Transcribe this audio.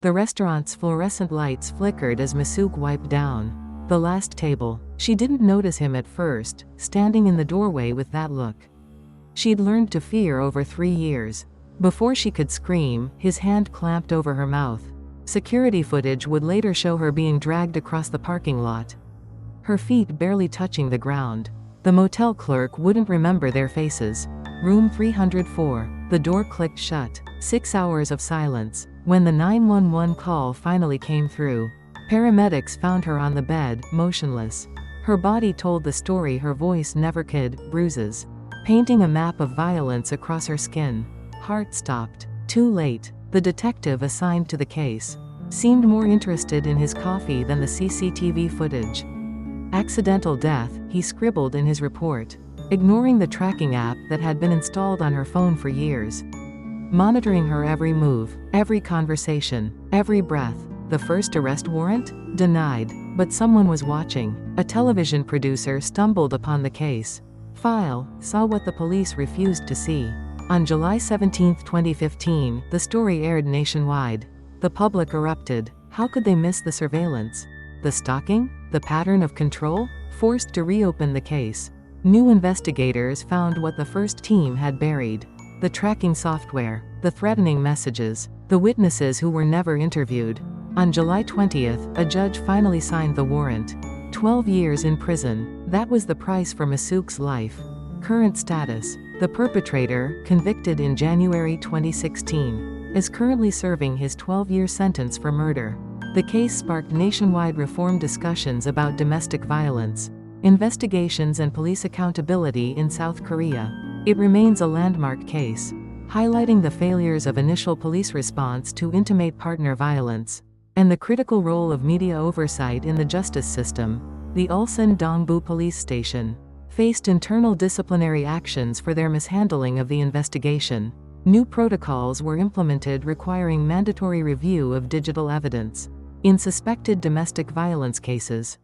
The restaurant's fluorescent lights flickered as Masuk wiped down the last table. She didn't notice him at first, standing in the doorway with that look she'd learned to fear over 3 years. Before she could scream, his hand clamped over her mouth. Security footage would later show her being dragged across the parking lot, her feet barely touching the ground. The motel clerk wouldn't remember their faces. Room 304. The door clicked shut. 6 hours of silence. When the 911 call finally came through, paramedics found her on the bed, motionless. Her body told the story her voice never could, bruises painting a map of violence across her skin. Heart stopped. Too late. The detective assigned to the case seemed more interested in his coffee than the CCTV footage. Accidental death, he scribbled in his report, ignoring the tracking app that had been installed on her phone for years, monitoring her every move, every conversation, every breath. The first arrest warrant? Denied. But someone was watching. A television producer stumbled upon the case file, saw what the police refused to see. On July 17, 2015, the story aired nationwide. The public erupted. How could they miss the surveillance? The stalking? The pattern of control? Forced to reopen the case, new investigators found what the first team had buried: the tracking software, the threatening messages, the witnesses who were never interviewed. On July 20th, a judge finally signed the warrant. 12 years in prison. That was the price for Masuk's life. Current status: the perpetrator, convicted in January 2016, is currently serving his 12-year sentence for murder. The case sparked nationwide reform discussions about domestic violence, investigations and police accountability in South Korea. It remains a landmark case, highlighting the failures of initial police response to intimate partner violence, and the critical role of media oversight in the justice system. The Ulsan Dongbu police station faced internal disciplinary actions for their mishandling of the investigation. New protocols were implemented requiring mandatory review of digital evidence in suspected domestic violence cases.